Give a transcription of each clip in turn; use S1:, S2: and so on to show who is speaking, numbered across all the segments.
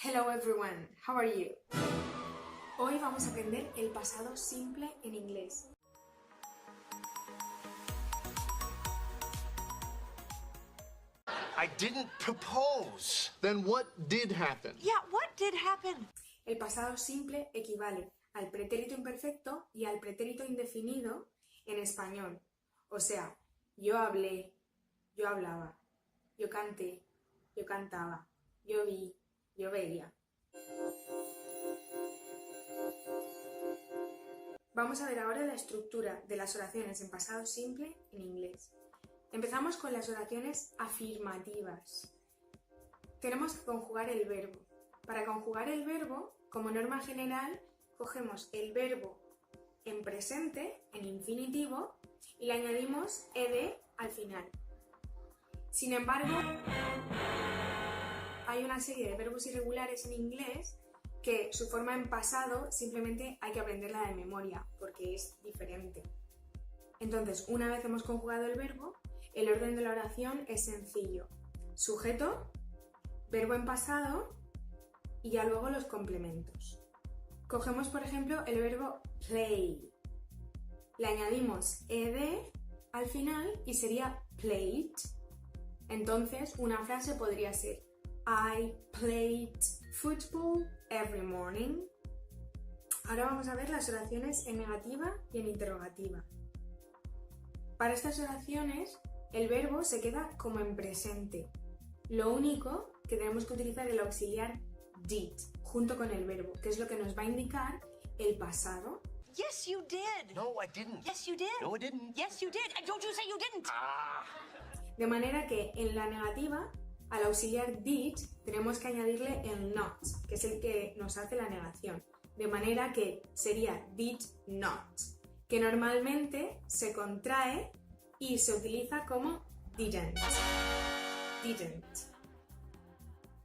S1: Hello everyone, how are you? Hoy vamos a aprender el pasado simple en inglés.
S2: I didn't propose. Then what did happen?
S3: Yeah, what did happen?
S1: El pasado simple equivale al pretérito imperfecto y al pretérito indefinido en español. O sea, yo hablé, yo hablaba, yo canté, yo cantaba, yo vi, yo veía. Vamos a ver ahora la estructura de las oraciones en pasado simple en inglés. Empezamos con las oraciones afirmativas. Tenemos que conjugar el verbo. Para conjugar el verbo, como norma general, cogemos el verbo en presente, en infinitivo, y le añadimos ed al final. Sin embargo, hay una serie de verbos irregulares en inglés que su forma en pasado simplemente hay que aprenderla de memoria, porque es diferente. Entonces, una vez hemos conjugado el verbo, el orden de la oración es sencillo. Sujeto, verbo en pasado y ya luego los complementos. Cogemos, por ejemplo, el verbo play. Le añadimos ed al final y sería played. Entonces, una frase podría ser I played football every morning. Ahora vamos a ver las oraciones en negativa y en interrogativa. Para estas oraciones, el verbo se queda como en presente. Lo único que tenemos que utilizar el auxiliar did junto con el verbo, que es lo que nos va a indicar el pasado.
S3: Yes, you did.
S2: No, I didn't.
S3: Yes, you did.
S2: No, I didn't.
S3: Yes, you did. And don't you say you didn't.
S1: De manera que en la negativa, al auxiliar did, tenemos que añadirle el not, que es el que nos hace la negación. De manera que sería did not, que normalmente se contrae y se utiliza como didn't. Didn't.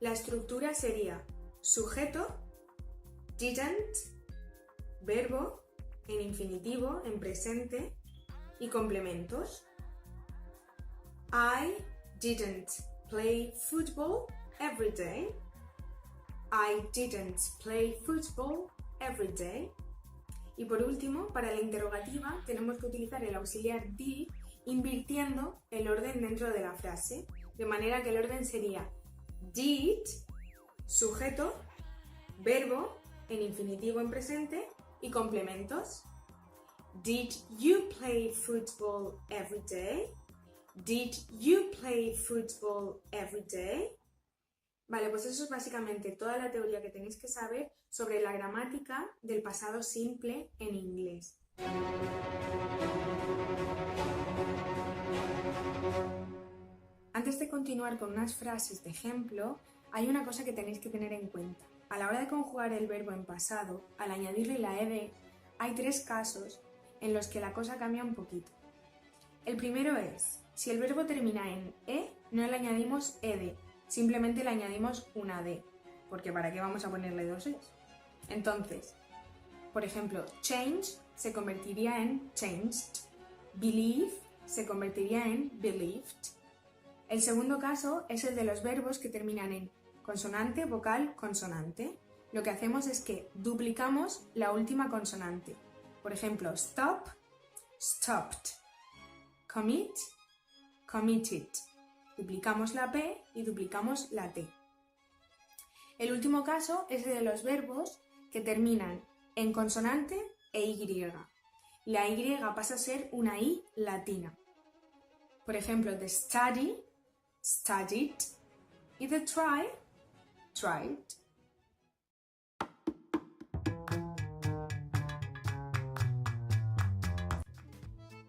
S1: La estructura sería sujeto, didn't, verbo en infinitivo, en presente y complementos. I didn't play football every day. I didn't play football every day. Y por último, para la interrogativa tenemos que utilizar el auxiliar did invirtiendo el orden dentro de la frase, de manera que el orden sería did, sujeto, verbo en infinitivo en presente y complementos. Did you play football every day? Did you play football every day? Vale, pues eso es básicamente toda la teoría que tenéis que saber sobre la gramática del pasado simple en inglés. Antes de continuar con unas frases de ejemplo, hay una cosa que tenéis que tener en cuenta. A la hora de conjugar el verbo en pasado, al añadirle la ed, hay tres casos en los que la cosa cambia un poquito. El primero es, si el verbo termina en e, no le añadimos ed, simplemente le añadimos una d, porque ¿para qué vamos a ponerle dos es? Entonces, por ejemplo, change se convertiría en changed, believe se convertiría en believed. El segundo caso es el de los verbos que terminan en consonante, vocal, consonante. Lo que hacemos es que duplicamos la última consonante. Por ejemplo, stop, stopped, commit, committed. Duplicamos la P y duplicamos la T. El último caso es el de los verbos que terminan en consonante e Y. La Y pasa a ser una I latina. Por ejemplo, the study, studied, y the try, tried.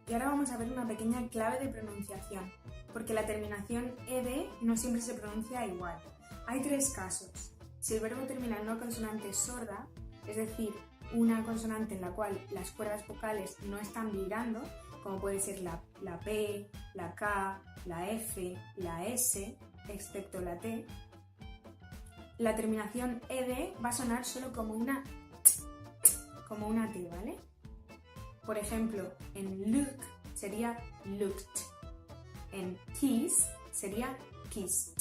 S1: Y ahora vamos a ver una pequeña clave de pronunciación, porque la terminación ed no siempre se pronuncia igual. Hay tres casos. Si el verbo termina en una consonante sorda, es decir, una consonante en la cual las cuerdas vocales no están vibrando, como puede ser la P, la K, la F, la S, excepto la T, la terminación ed va a sonar solo como una T, ¿vale? Por ejemplo, en look sería looked, en kiss sería kissed.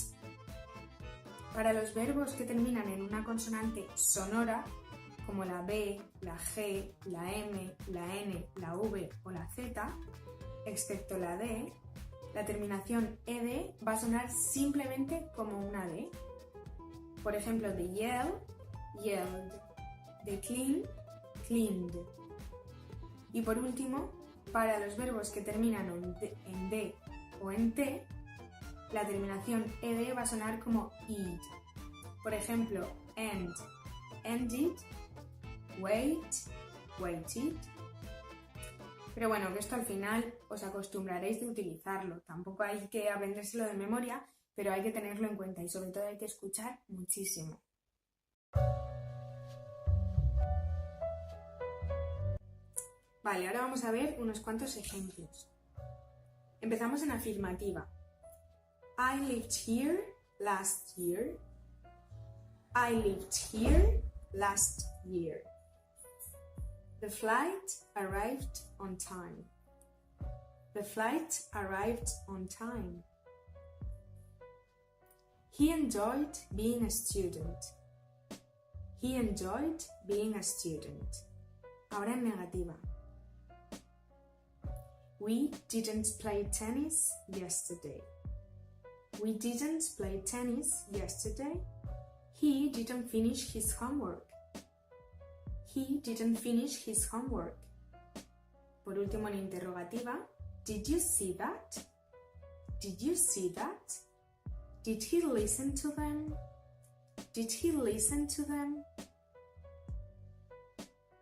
S1: Para los verbos que terminan en una consonante sonora, como la B, la G, la M, la N, la V o la Z, excepto la D, la terminación ed va a sonar simplemente como una D. Por ejemplo, de yell, yelled, de clean, cleaned. Y por último, para los verbos que terminan en D o en T, la terminación ed va a sonar como id. Por ejemplo, end, ended, wait, waited. Pero bueno, que esto al final os acostumbraréis de utilizarlo. Tampoco hay que aprendérselo de memoria, pero hay que tenerlo en cuenta y sobre todo hay que escuchar muchísimo. Vale, ahora vamos a ver unos cuantos ejemplos. Empezamos en afirmativa. I lived here last year. I lived here last year. The flight arrived on time. The flight arrived on time. He enjoyed being a student. He enjoyed being a student. Ahora en negativa. We didn't play tennis yesterday. We didn't play tennis yesterday. He didn't finish his homework. He didn't finish his homework. Por último, en interrogativa, did you see that? Did you see that? Did he listen to them? Did he listen to them?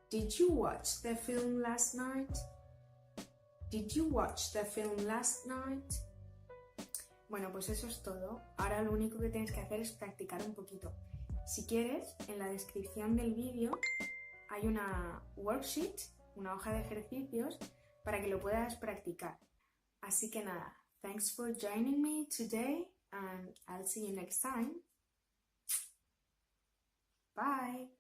S1: Did you watch the film last night? Did you watch the film last night? Bueno, pues eso es todo. Ahora lo único que tienes que hacer es practicar un poquito. Si quieres, en la descripción del vídeo hay una worksheet, una hoja de ejercicios, para que lo puedas practicar. Así que nada, thanks for joining me today and I'll see you next time. Bye!